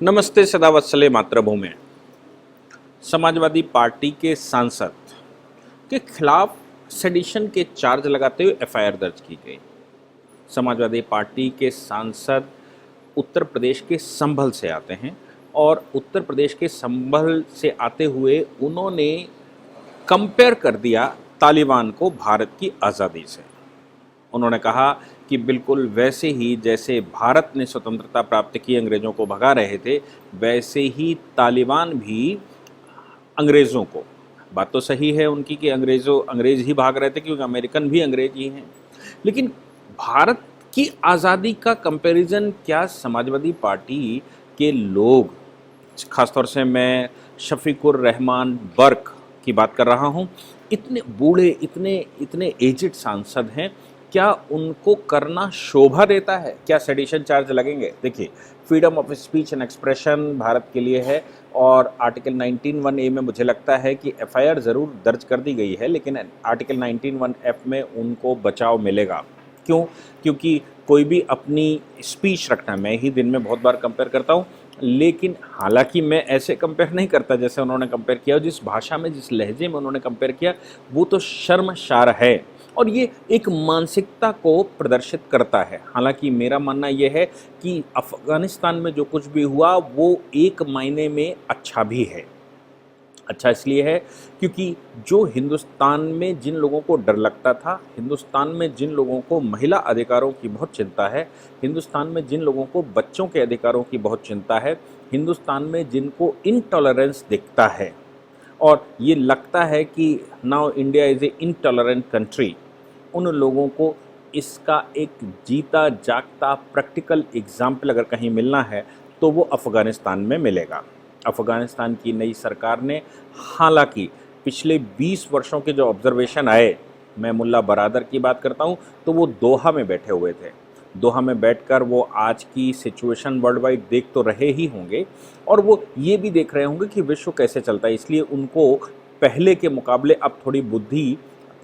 नमस्ते सदा वत्सले मातृभूमि। समाजवादी पार्टी के सांसद के खिलाफ सेडिशन के चार्ज लगाते हुए एफआईआर दर्ज की गई। समाजवादी पार्टी के सांसद उत्तर प्रदेश के संभल से आते हैं और उत्तर प्रदेश के संभल से आते हुए उन्होंने कंपेयर कर दिया तालिबान को भारत की आज़ादी से। उन्होंने कहा कि बिल्कुल वैसे ही जैसे भारत ने स्वतंत्रता प्राप्त की, अंग्रेज़ों को भगा रहे थे, वैसे ही तालिबान भी अंग्रेज़ों को, बात तो सही है उनकी कि अंग्रेज़ ही भाग रहे थे क्योंकि अमेरिकन भी अंग्रेज ही हैं, लेकिन भारत की आज़ादी का कंपैरिजन क्या समाजवादी पार्टी के लोग, ख़ासतौर से मैं शफ़ीकुर रहमान बर्क की बात कर रहा हूँ, इतने बूढ़े, इतने इतने एजिड सांसद हैं, क्या उनको करना शोभा देता है? क्या सेडिशन चार्ज लगेंगे? देखिए, freedom of speech and expression Bharat के लिए है और आर्टिकल 19(1) में मुझे लगता है कि एफआईआर ज़रूर दर्ज कर दी गई है, लेकिन आर्टिकल 19(1) में उनको बचाव मिलेगा। क्यों? क्योंकि कोई भी अपनी स्पीच रखना, मैं ही दिन में बहुत बार कंपेयर करता हूँ, लेकिन हालांकि मैं ऐसे कंपेयर नहीं करता जैसे उन्होंने कंपेयर किया, जिस भाषा में, जिस लहजे में उन्होंने कंपेयर किया, वो तो शर्मसार है और ये एक मानसिकता को प्रदर्शित करता है। हालांकि मेरा मानना यह है कि अफ़गानिस्तान में जो कुछ भी हुआ वो एक मायने में अच्छा भी है। अच्छा इसलिए है क्योंकि जो हिंदुस्तान में जिन लोगों को डर लगता था, हिंदुस्तान में जिन लोगों को महिला अधिकारों की बहुत चिंता है, हिंदुस्तान में जिन लोगों को बच्चों के अधिकारों की बहुत चिंता है, हिंदुस्तान में जिनको इनटॉलरेंस दिखता है और ये लगता है कि now India is a intolerant country, उन लोगों को इसका एक जीता जागता प्रैक्टिकल एग्जाम्पल अगर कहीं मिलना है तो वो अफ़गानिस्तान में मिलेगा। अफ़गानिस्तान की नई सरकार ने, हालांकि पिछले 20 वर्षों के जो ऑब्जर्वेशन आए, मैं मुल्ला बरादर की बात करता हूँ, तो वो दोहा में बैठे हुए थे। दोहा में बैठकर वो आज की सिचुएशन वर्ल्ड वाइड देख तो रहे ही होंगे और वो ये भी देख रहे होंगे कि विश्व कैसे चलता है, इसलिए उनको पहले के मुकाबले अब थोड़ी बुद्धि,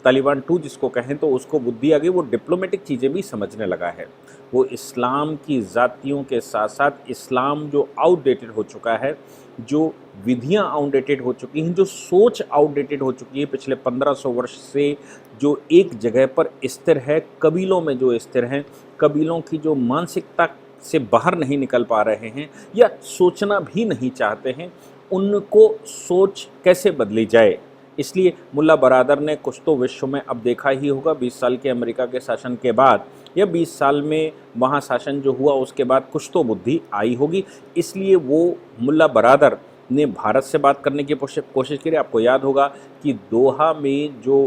तालिबान 2 जिसको कहें तो उसको बुद्धि आ गई, वो डिप्लोमेटिक चीज़ें भी समझने लगा है। वो इस्लाम की ज़ातियों के साथ साथ इस्लाम जो आउटडेटेड हो चुका है, जो विधियां आउटडेटेड हो चुकी हैं, जो सोच आउटडेटेड हो चुकी है पिछले 1500 वर्ष से, जो एक जगह पर स्थिर है, कबीलों में जो स्थिर हैं, कबीलों की जो मानसिकता से बाहर नहीं निकल पा रहे हैं या सोचना भी नहीं चाहते हैं, उनको सोच कैसे बदली जाए। इसलिए मुल्ला बरादर ने कुछ तो विश्व में अब देखा ही होगा 20 साल के अमेरिका के शासन के बाद, या 20 साल में वहाँ शासन जो हुआ उसके बाद कुछ तो बुद्धि आई होगी, इसलिए वो मुल्ला बरादर ने भारत से बात करने की कोशिश करी। आपको याद होगा कि दोहा में जो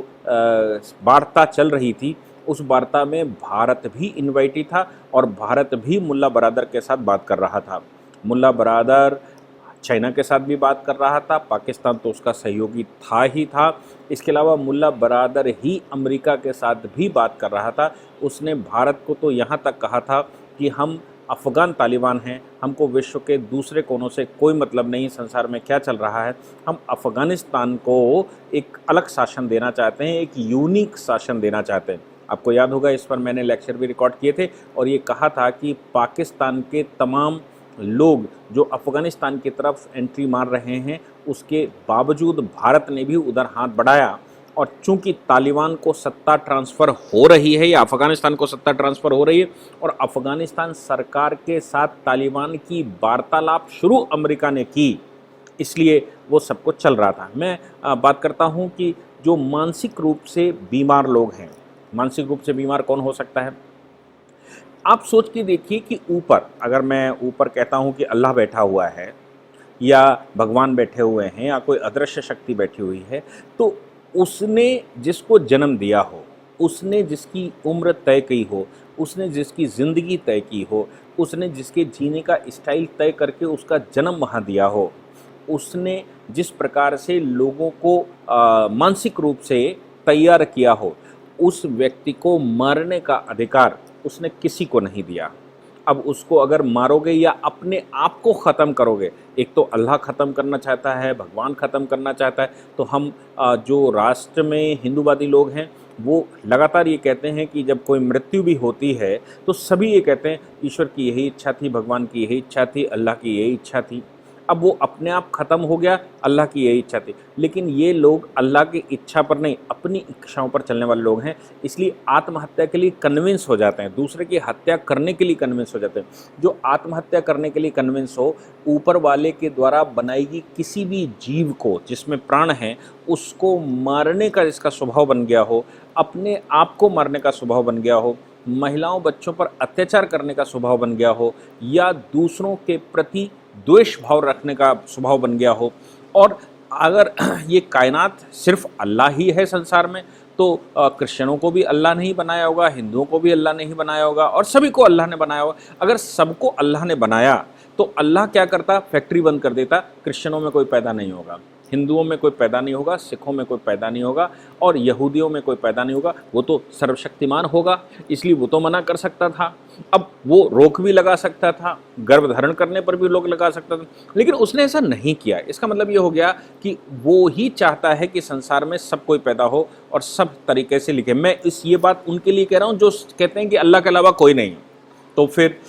वार्ता चल रही थी, उस वार्ता में भारत भी इन्वाइटी था और भारत भी मुल्ला बरादर के साथ बात कर रहा था। मुल्ला बरादर चाइना के साथ भी बात कर रहा था, पाकिस्तान तो उसका सहयोगी था ही था, इसके अलावा मुल्ला बरादर ही अमेरिका के साथ भी बात कर रहा था। उसने भारत को तो यहाँ तक कहा था कि हम अफ़गान तालिबान हैं, हमको विश्व के दूसरे कोनों से कोई मतलब नहीं, संसार में क्या चल रहा है, हम अफ़गानिस्तान को एक अलग शासन देना चाहते हैं, एक यूनिक शासन देना चाहते हैं। आपको याद होगा इस पर मैंने लेक्चर भी रिकॉर्ड किए थे और ये कहा था कि पाकिस्तान के तमाम लोग जो अफ़गानिस्तान की तरफ एंट्री मार रहे हैं, उसके बावजूद भारत ने भी उधर हाथ बढ़ाया और चूंकि तालिबान को सत्ता ट्रांसफ़र हो रही है या अफ़गानिस्तान को सत्ता ट्रांसफ़र हो रही है और अफ़गानिस्तान सरकार के साथ तालिबान की वार्तालाप शुरू अमेरिका ने की, इसलिए वो सब कुछ चल रहा था। मैं बात करता हूँ कि जो मानसिक रूप से बीमार लोग हैं, मानसिक रूप से बीमार कौन हो सकता है? आप सोच के देखिए कि ऊपर, अगर मैं ऊपर कहता हूँ कि अल्लाह बैठा हुआ है या भगवान बैठे हुए हैं या कोई अदृश्य शक्ति बैठी हुई है, तो उसने जिसको जन्म दिया हो, उसने जिसकी उम्र तय की हो, उसने जिसकी ज़िंदगी तय की हो, उसने जिसके जीने का स्टाइल तय करके उसका जन्म वहाँ दिया हो, उसने जिस प्रकार से लोगों को मानसिक रूप से तैयार किया हो, उस व्यक्ति को मारने का अधिकार उसने किसी को नहीं दिया। अब उसको अगर मारोगे या अपने आप को ख़त्म करोगे, एक तो अल्लाह ख़त्म करना चाहता है, भगवान ख़त्म करना चाहता है, तो हम जो राष्ट्र में हिंदूवादी लोग हैं वो लगातार ये कहते हैं कि जब कोई मृत्यु भी होती है तो सभी ये कहते हैं ईश्वर की यही इच्छा थी, भगवान की यही इच्छा थी, अल्लाह की यही इच्छा थी। अब वो अपने आप ख़त्म हो गया, अल्लाह की यही इच्छा थी। लेकिन ये लोग अल्लाह की इच्छा पर नहीं, अपनी इच्छाओं पर चलने वाले लोग हैं, इसलिए आत्महत्या के लिए कन्विंस हो जाते हैं, दूसरे की हत्या करने के लिए कन्विंस हो जाते हैं। जो आत्महत्या करने के लिए कन्विंस हो, ऊपर वाले के द्वारा बनाई गई किसी भी जीव को जिसमें प्राण है उसको मारने का जिसका स्वभाव बन गया हो, अपने आप को मारने का स्वभाव बन गया हो, महिलाओं बच्चों पर अत्याचार करने का स्वभाव बन गया हो, या दूसरों के प्रति द्वेष भाव रखने का स्वभाव बन गया हो, और अगर ये कायनात सिर्फ अल्लाह ही है संसार में, तो क्रिश्चियनों को भी अल्लाह नहीं बनाया होगा, हिंदुओं को भी अल्लाह नहीं बनाया होगा, और सभी को अल्लाह ने बनाया होगा। अगर सबको अल्लाह ने बनाया तो अल्लाह क्या करता, फैक्ट्री बंद कर देता, क्रिश्चियनों में कोई पैदा नहीं होगा, हिंदुओं में कोई पैदा नहीं होगा, सिखों में कोई पैदा नहीं होगा, और यहूदियों में कोई पैदा नहीं होगा। वो तो सर्वशक्तिमान होगा, इसलिए वो तो मना कर सकता था। अब वो रोक भी लगा सकता था, गर्भ धारण करने पर भी रोक लगा सकता था, लेकिन उसने ऐसा नहीं किया। इसका मतलब ये हो गया कि वो ही चाहता है कि संसार में सब कोई पैदा हो और सब तरीके से लिखे। मैं ये बात उनके लिए कह रहा हूँ जो कहते हैं कि अल्लाह के अलावा कोई नहीं। तो फिर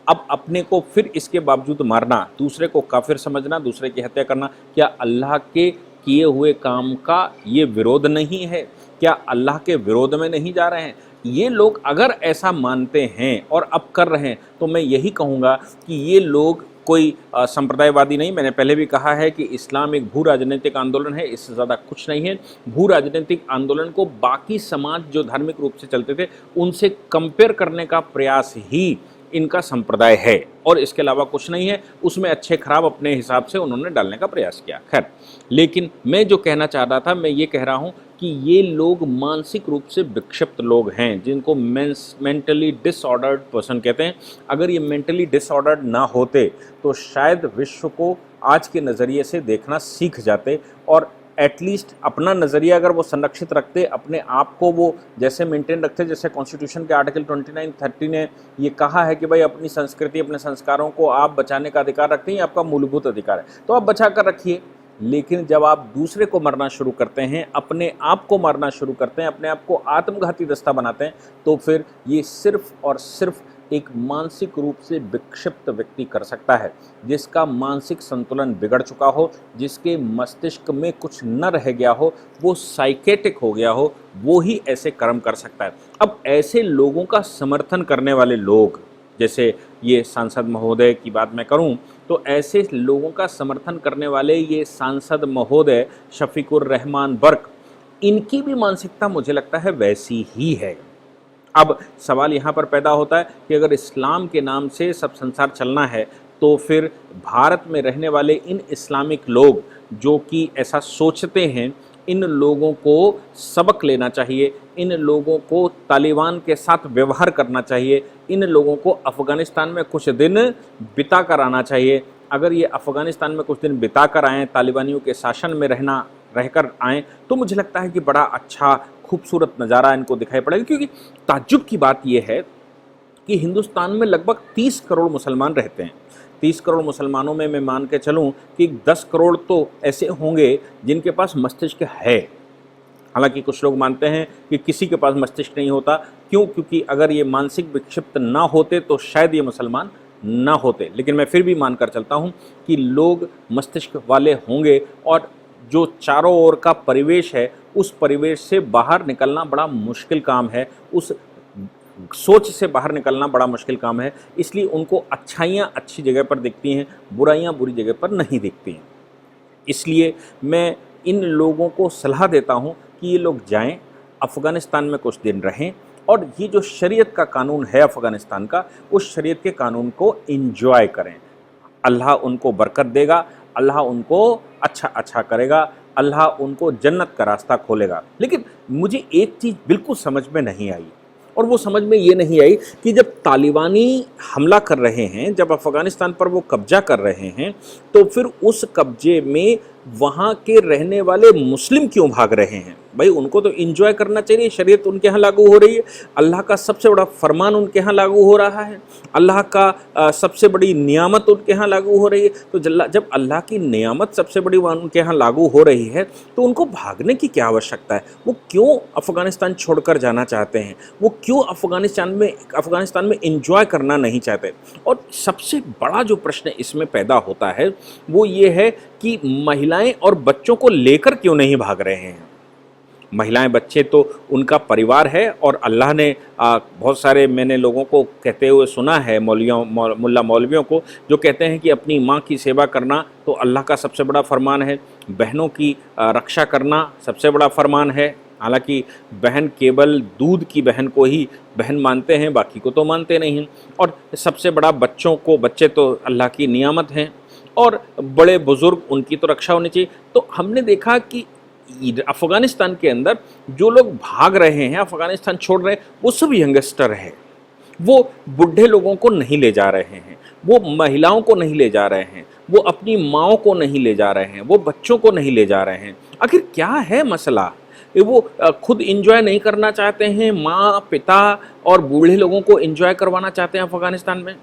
अब अपने को फिर इसके बावजूद मारना, दूसरे को काफिर समझना, दूसरे की हत्या करना, क्या अल्लाह के किए हुए काम का ये विरोध नहीं है? क्या अल्लाह के विरोध में नहीं जा रहे हैं? ये लोग अगर ऐसा मानते हैं और अब कर रहे हैं तो मैं यही कहूँगा कि ये लोग कोई संप्रदायवादी नहीं। मैंने पहले भी कहा है कि इस्लाम एक भू राजनीतिक आंदोलन है, इससे ज़्यादा कुछ नहीं है। भू राजनीतिक आंदोलन को बाकी समाज जो धार्मिक रूप से चलते थे उनसे कंपेयर करने का प्रयास ही इनका संप्रदाय है, और इसके अलावा कुछ नहीं है। उसमें अच्छे खराब अपने हिसाब से उन्होंने डालने का प्रयास किया। खैर, लेकिन मैं जो कहना चाह रहा था, मैं ये कह रहा हूँ कि ये लोग मानसिक रूप से विक्षिप्त लोग हैं, जिनको मेंटली डिसऑर्डर्ड पर्सन कहते हैं। अगर ये मेंटली डिसऑर्डर्ड ना होते तो शायद विश्व को आज के नज़रिए से देखना सीख जाते, और एटलीस्ट अपना नज़रिया अगर वो संरक्षित रखते, अपने आप को वो जैसे मेंटेन रखते, जैसे कॉन्स्टिट्यूशन के आर्टिकल 29, 30 ने ये कहा है कि भाई अपनी संस्कृति, अपने संस्कारों को आप बचाने का अधिकार रखते हैं, ये आपका मूलभूत अधिकार है, तो आप बचा कर रखिए। लेकिन जब आप दूसरे को मारना शुरू करते हैं, अपने आप को मारना शुरू करते हैं, अपने आप को आत्मघाती दस्ता बनाते हैं, तो फिर ये सिर्फ और सिर्फ एक मानसिक रूप से विक्षिप्त व्यक्ति कर सकता है, जिसका मानसिक संतुलन बिगड़ चुका हो, जिसके मस्तिष्क में कुछ न रह गया हो, वो साइकेटिक हो गया हो, वो ही ऐसे कर्म कर सकता है। अब ऐसे लोगों का समर्थन करने वाले लोग, जैसे ये सांसद महोदय की बात मैं करूं, तो ऐसे लोगों का समर्थन करने वाले ये सांसद महोदय शफीकुर रहमान बर्क, इनकी भी मानसिकता मुझे लगता है वैसी ही है। अब सवाल यहाँ पर पैदा होता है कि अगर इस्लाम के नाम से सब संसार चलना है, तो फिर भारत में रहने वाले इन इस्लामिक लोग जो कि ऐसा सोचते हैं, इन लोगों को सबक लेना चाहिए, इन लोगों को तालिबान के साथ व्यवहार करना चाहिए, इन लोगों को अफ़गानिस्तान में कुछ दिन बिता कर आना चाहिए। अगर ये अफ़गानिस्तान में कुछ दिन बिता कर आएँ, तालिबानियों के शासन में रहकर आएँ, तो मुझे लगता है कि बड़ा अच्छा खूबसूरत नज़ारा इनको दिखाई पड़ेगा। क्योंकि ताज्जुब की बात यह है कि हिंदुस्तान में लगभग 30 करोड़ मुसलमान रहते हैं। 30 करोड़ मुसलमानों में मैं मान के चलूँ कि 10 करोड़ तो ऐसे होंगे जिनके पास मस्तिष्क है। हालांकि कुछ लोग मानते हैं कि किसी के पास मस्तिष्क नहीं होता। क्यों? क्योंकि अगर ये मानसिक विक्षिप्त ना होते तो शायद ये मुसलमान ना होते। लेकिन मैं फिर भी मानकर चलता हूँ कि लोग मस्तिष्क वाले होंगे, और जो चारों ओर का परिवेश है उस परिवेश से बाहर निकलना बड़ा मुश्किल काम है, उस सोच से बाहर निकलना बड़ा मुश्किल काम है। इसलिए उनको अच्छाइयाँ अच्छी जगह पर दिखती हैं, बुराइयाँ बुरी जगह पर नहीं दिखती हैं। इसलिए मैं इन लोगों को सलाह देता हूँ कि ये लोग जाएं, अफ़गानिस्तान में कुछ दिन रहें, और ये जो शरीयत का कानून है अफ़गानिस्तान का, उस शरीयत के कानून को एंजॉय करें। अल्लाह उनको बरकत देगा, अल्लाह उनको अच्छा करेगा, अल्लाह उनको जन्नत का रास्ता खोलेगा। लेकिन मुझे एक चीज़ बिल्कुल समझ में नहीं आई, और वो समझ में ये नहीं आई कि जब तालिबानी हमला कर रहे हैं, जब अफ़गानिस्तान पर वो कब्जा कर रहे हैं, तो फिर उस कब्जे में वहाँ के रहने वाले मुस्लिम क्यों भाग रहे हैं? भाई उनको तो एंजॉय करना चाहिए, शरीयत उनके यहाँ लागू हो रही है, अल्लाह का सबसे बड़ा फरमान उनके यहाँ लागू हो रहा है, अल्लाह का सबसे बड़ी नियामत उनके यहाँ लागू हो रही है। तो जब अल्लाह की नियामत सबसे बड़ी उनके यहाँ लागू हो रही है तो उनको भागने की क्या आवश्यकता है? वो क्यों अफ़गानिस्तान छोड़कर जाना चाहते हैं? वो क्यों अफ़गानिस्तान में एंजॉय करना नहीं चाहते? और सबसे बड़ा जो प्रश्न इसमें पैदा होता है वो ये है कि महिलाएं और बच्चों को लेकर क्यों नहीं भाग रहे हैं? महिलाएं बच्चे तो उनका परिवार है, और अल्लाह ने बहुत सारे मैंने लोगों को कहते हुए सुना है, मुल्ला मौलवियों को, जो कहते हैं कि अपनी माँ की सेवा करना तो अल्लाह का सबसे बड़ा फरमान है, बहनों की रक्षा करना सबसे बड़ा फरमान है। हालांकि बहन केवल दूध की बहन को ही बहन मानते हैं, बाकी को तो मानते नहीं हैं। और सबसे बड़ा बच्चे तो अल्लाह की नियामत हैं, और बड़े बुज़ुर्ग उनकी तो रक्षा होनी चाहिए। तो हमने देखा कि अफ़गानिस्तान के अंदर जो लोग भाग रहे हैं, अफ़गानिस्तान छोड़ रहे हैं, वो सब यंगस्टर हैं। वो बुढ़े लोगों को नहीं ले जा रहे हैं, वो महिलाओं को नहीं ले जा रहे हैं, वो अपनी माँओं को नहीं ले जा रहे हैं, वो बच्चों को नहीं ले जा रहे हैं। आखिर क्या है मसला? वो खुद इंजॉय नहीं करना चाहते हैं, माँ पिता और बूढ़े लोगों को इंजॉय करवाना चाहते हैं अफ़गानिस्तान में?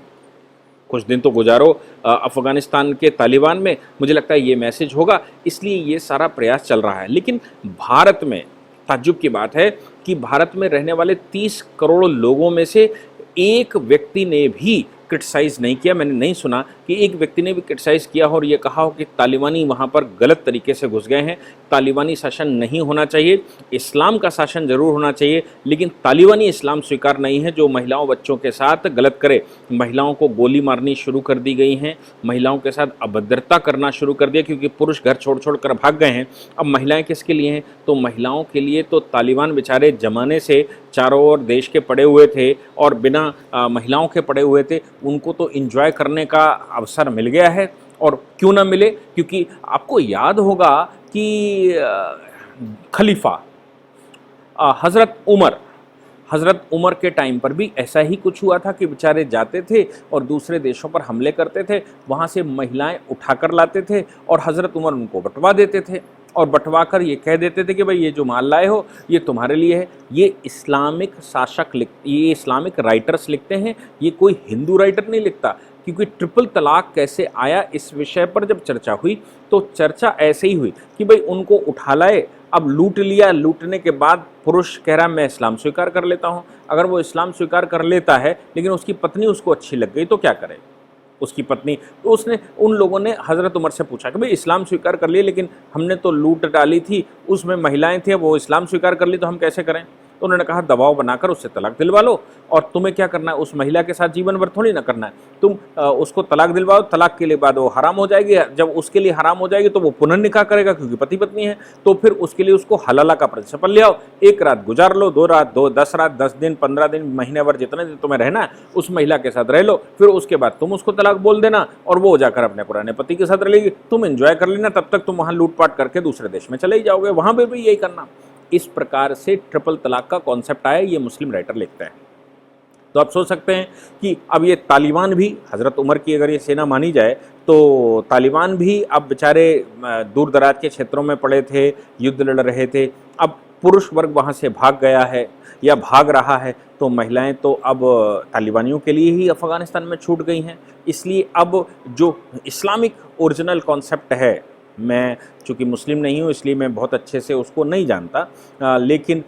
कुछ दिन तो गुजारो अफ़गानिस्तान के तालिबान में, मुझे लगता है ये मैसेज होगा, इसलिए ये सारा प्रयास चल रहा है। लेकिन भारत में ताज्जुब की बात है कि भारत में रहने वाले 30 करोड़ लोगों में से एक व्यक्ति ने भी क्रिटिसाइज़ नहीं किया। मैंने नहीं सुना कि एक व्यक्ति ने भी क्रिटिसाइज़ किया हो और ये कहा हो कि तालिबानी वहाँ पर गलत तरीके से घुस गए हैं, तालिबानी शासन नहीं होना चाहिए, इस्लाम का शासन ज़रूर होना चाहिए, लेकिन तालिबानी इस्लाम स्वीकार नहीं है जो महिलाओं बच्चों के साथ गलत करे। महिलाओं को गोली मारनी शुरू कर दी गई हैं, महिलाओं के साथ अभद्रता करना शुरू कर दिया, क्योंकि पुरुष घर छोड़ छोड़ कर भाग गए हैं। अब महिलाएं किसके लिए हैं? तो महिलाओं के लिए तो तालिबान बेचारे ज़माने से चारों ओर देश के पड़े हुए थे और बिना महिलाओं के पड़े हुए थे, उनको तो एंजॉय करने का अवसर मिल गया है। और क्यों ना मिले, क्योंकि आपको याद होगा कि खलीफा हज़रत उमर के टाइम पर भी ऐसा ही कुछ हुआ था कि बेचारे जाते थे और दूसरे देशों पर हमले करते थे, वहाँ से महिलाएं उठाकर लाते थे और हज़रत उमर उनको बंटवा देते थे, और बंटवा कर ये कह देते थे कि भाई ये जो माल लाए हो ये तुम्हारे लिए है। ये इस्लामिक राइटर्स लिखते हैं, ये कोई हिंदू राइटर नहीं लिखता। क्योंकि ट्रिपल तलाक कैसे आया, इस विषय पर जब चर्चा हुई तो चर्चा ऐसे ही हुई कि भाई उनको उठा लाए, अब लूट लिया, लूटने के बाद पुरुष कह रहा मैं इस्लाम स्वीकार कर लेता हूँ। अगर वो इस्लाम स्वीकार कर लेता है लेकिन उसकी पत्नी उसको अच्छी लग गई तो क्या करे उसकी पत्नी? तो उसने उन लोगों ने हज़रत उमर से पूछा कि भाई इस्लाम स्वीकार कर लिए, लेकिन हमने तो लूट डाली थी, उसमें महिलाएं थी, वो इस्लाम स्वीकार कर ली तो हम कैसे करें? तो उन्होंने कहा दबाव बनाकर उससे तलाक दिलवा लो, और तुम्हें क्या करना है, उस महिला के साथ जीवन भर थोड़ी ना करना है, तुम उसको तलाक दिलवाओ, तलाक के लिए बाद वो हराम हो जाएगी, जब उसके लिए हराम हो जाएगी तो वो पुनर्निकाह करेगा क्योंकि पति पत्नी है, तो फिर उसके लिए उसको हलाला का प्रिंसिपल ले आओ, 1 रात गुजार लो, 2 रात, 10 रात, 10 दिन, 15 दिन, महीने भर, जितने दिन तुम्हें रहना है उस महिला के साथ रह लो, फिर उसके बाद तुम उसको तलाक बोल देना और वो जाकर अपने पुराने पति के साथ रहेगी, तुम एंजॉय कर लेना, तब तक तुम वहाँ लूटपाट करके दूसरे देश में चले ही जाओगे, वहाँ पर भी यही करना। इस प्रकार से ट्रिपल तलाक का कॉन्सेप्ट आया, ये मुस्लिम राइटर लिखते हैं। तो आप सोच सकते हैं कि अब ये तालिबान भी, हज़रत उमर की अगर ये सेना मानी जाए तो तालिबान भी अब बेचारे दूर दराज के क्षेत्रों में पड़े थे, युद्ध लड़ रहे थे, अब पुरुष वर्ग वहाँ से भाग गया है या भाग रहा है, तो महिलाएं तो अब तालिबानियों के लिए ही अफ़गानिस्तान में छूट गई हैं। इसलिए अब जो इस्लामिक ओरिजिनल कॉन्सेप्ट है, मैं चूँकि मुस्लिम नहीं हूँ इसलिए मैं बहुत अच्छे से उसको नहीं जानता, लेकिन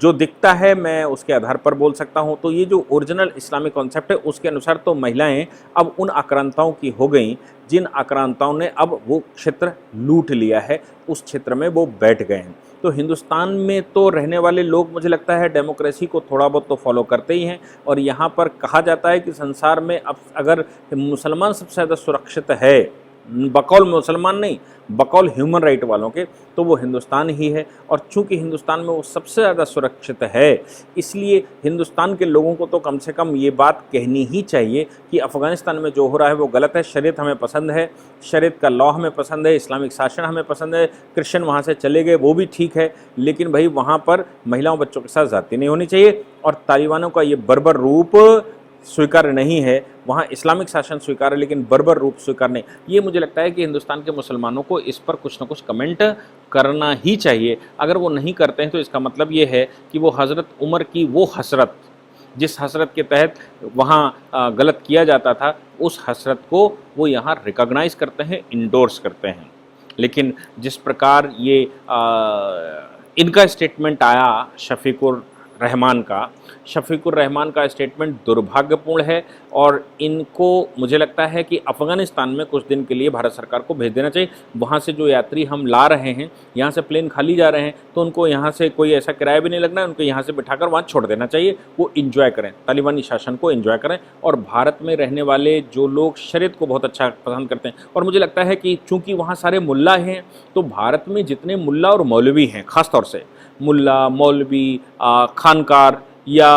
जो दिखता है मैं उसके आधार पर बोल सकता हूँ। तो ये जो ओरिजिनल इस्लामिक कॉन्सेप्ट है उसके अनुसार तो महिलाएं अब उन आक्रांताओं की हो गई जिन आक्रांताओं ने अब वो क्षेत्र लूट लिया है, उस क्षेत्र में वो बैठ गए हैं। तो हिंदुस्तान में तो रहने वाले लोग मुझे लगता है डेमोक्रेसी को थोड़ा बहुत तो फॉलो करते ही हैं, और यहाँ पर कहा जाता है कि संसार में अब अगर मुसलमान सबसे ज़्यादा सुरक्षित है, बकौल मुसलमान नहीं, बकौल ह्यूमन राइट वालों के, तो वो हिंदुस्तान ही है। और चूंकि हिंदुस्तान में वो सबसे ज़्यादा सुरक्षित है, इसलिए हिंदुस्तान के लोगों को तो कम से कम ये बात कहनी ही चाहिए कि अफ़गानिस्तान में जो हो रहा है वो गलत है। शरीयत हमें पसंद है, शरीयत का लॉ हमें पसंद है, इस्लामिक शासन हमें पसंद है, क्रिश्चियन वहाँ से चले गए वो भी ठीक है, लेकिन भाई वहाँ पर महिलाओं बच्चों के साथ ज़्यादती नहीं होनी चाहिए। और तालिबानों का ये बर्बर रूप स्वीकार्य नहीं है, वहाँ इस्लामिक शासन स्वीकार्य है लेकिन बर्बर रूप स्वीकार नहीं। ये मुझे लगता है कि हिंदुस्तान के मुसलमानों को इस पर कुछ ना कुछ कमेंट करना ही चाहिए। अगर वो नहीं करते हैं तो इसका मतलब ये है कि वो हज़रत उमर की वो हसरत, जिस हसरत के तहत वहाँ गलत किया जाता था, उस हसरत को वो यहाँ रिकॉग्नाइज़ करते हैं, इंडोर्स करते हैं। लेकिन जिस प्रकार ये इनका स्टेटमेंट आया शफीकुर रहमान का स्टेटमेंट दुर्भाग्यपूर्ण है और इनको मुझे लगता है कि अफ़गानिस्तान में कुछ दिन के लिए भारत सरकार को भेज देना चाहिए। वहाँ से जो यात्री हम ला रहे हैं, यहाँ से प्लेन खाली जा रहे हैं, तो उनको यहाँ से कोई ऐसा किराया भी नहीं लगना है, उनको यहाँ से बिठाकर वहाँ छोड़ देना चाहिए। वो इन्जॉय करें, तालिबानी शासन को इन्जॉय करें। और भारत में रहने वाले जो लोग शरीयत को बहुत अच्छा पसंद करते हैं, और मुझे लगता है कि चूँकि वहाँ सारे मुल्ला हैं, तो भारत में जितने मुल्ला और मौलवी हैं, ख़ास तौर से मुल्ला, मौलवी, खानकार या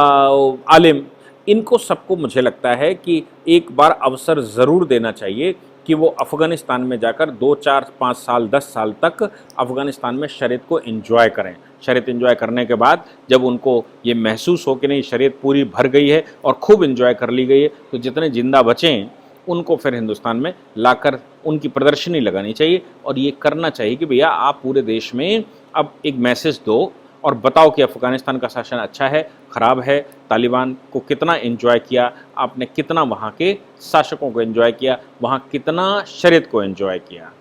आलिम, इनको सबको मुझे लगता है कि एक बार अवसर ज़रूर देना चाहिए कि वो अफ़गानिस्तान में जाकर 2, 4, 5 साल, 10 साल तक अफ़गानिस्तान में शरीयत को एंजॉय करें। शरीयत एंजॉय करने के बाद जब उनको ये महसूस हो कि नहीं शरीयत पूरी भर गई है और खूब एंजॉय कर ली गई है, तो जितने ज़िंदा बचें उनको फिर हिंदुस्तान में लाकर उनकी प्रदर्शनी लगानी चाहिए और ये करना चाहिए कि भैया आप पूरे देश में अब एक मैसेज दो और बताओ कि अफ़गानिस्तान का शासन अच्छा है, ख़राब है, तालिबान को कितना एंजॉय किया आपने, कितना वहाँ के शासकों को एंजॉय किया, वहाँ कितना शरीयत को एंजॉय किया।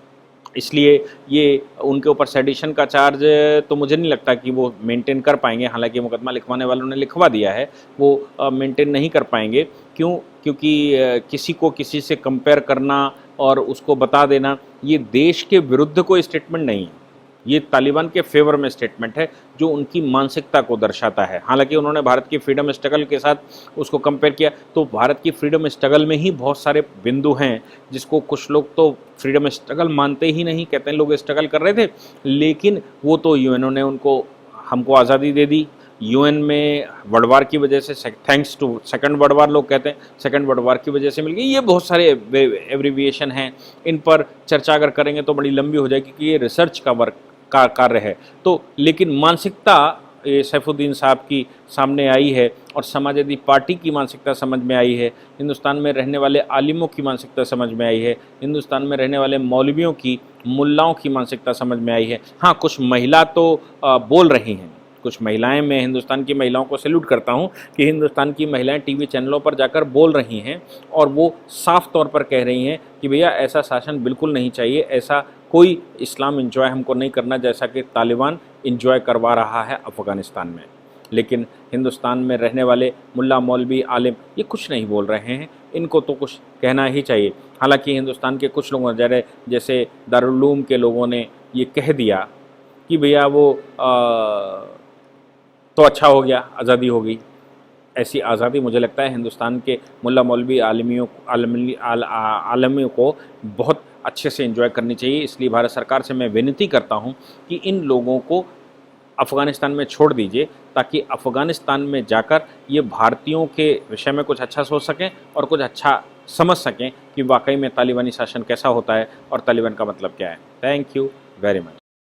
इसलिए ये उनके ऊपर सेडिशन का चार्ज तो मुझे नहीं लगता कि वो मेंटेन कर पाएंगे। हालांकि मुकदमा लिखवाने वालों ने लिखवा दिया है, वो मेंटेन नहीं कर पाएंगे। क्यों? क्योंकि किसी को किसी से कंपेयर करना और उसको बता देना, ये देश के विरुद्ध कोई स्टेटमेंट नहीं है, ये तालिबान के फेवर में स्टेटमेंट है जो उनकी मानसिकता को दर्शाता है। हालांकि उन्होंने भारत की फ्रीडम स्ट्रगल के साथ उसको कंपेयर किया, तो भारत की फ्रीडम स्ट्रगल में ही बहुत सारे बिंदु हैं जिसको कुछ लोग तो फ्रीडम स्ट्रगल मानते ही नहीं, कहते हैं लोग स्ट्रगल कर रहे थे, लेकिन वो तो यूएनओ ने उनको हमको आज़ादी दे दी। यूएन में वर्ल्ड वार की वजह से, thanks to second world war लोग कहते हैं, सेकंड वर्ल्ड वार की वजह से मिल गई। ये बहुत सारे एब्रीविएशन हैं, इन पर चर्चा अगर करेंगे तो बड़ी लंबी हो जाएगी कि ये रिसर्च का वर्क का कार्य है। तो लेकिन मानसिकता ये सैफुद्दीन साहब की सामने आई है और समाजवादी पार्टी की मानसिकता समझ में आई है, हिंदुस्तान में रहने वाले आलिमों की मानसिकता समझ में आई है, हिंदुस्तान में रहने वाले मौलवियों की, मुल्लाओं की मानसिकता समझ में आई है। हाँ, कुछ महिला तो बोल रही हैं, कुछ महिलाएं, मैं हिंदुस्तान की महिलाओं को सैल्यूट करता हूं कि हिंदुस्तान की महिलाएं टीवी चैनलों पर जाकर बोल रही हैं और वो साफ तौर पर कह रही हैं कि भैया ऐसा शासन बिल्कुल नहीं चाहिए, ऐसा कोई इस्लाम एंजॉय हमको नहीं करना जैसा कि तालिबान एंजॉय करवा रहा है अफ़गानिस्तान में। लेकिन हिंदुस्तान में रहने वाले मुल्ला, मौलवी, आलिम ये कुछ नहीं बोल रहे हैं, इनको तो कुछ कहना ही चाहिए। हालांकि हिंदुस्तान के कुछ लोगों जैसे दारुल उलूम के लोगों ने ये कह दिया कि भैया वो तो अच्छा हो गया, आज़ादी हो गई। ऐसी आज़ादी मुझे लगता है हिंदुस्तान के मुल्ला, मौलवी, आलमियों को बहुत अच्छे से एंजॉय करनी चाहिए। इसलिए भारत सरकार से मैं विनती करता हूं कि इन लोगों को अफ़गानिस्तान में छोड़ दीजिए ताकि अफ़गानिस्तान में जाकर ये भारतीयों के विषय में कुछ अच्छा सोच सकें और कुछ अच्छा समझ सकें कि वाकई में तालिबानी शासन कैसा होता है और तालिबान का मतलब क्या है। Thank you very much.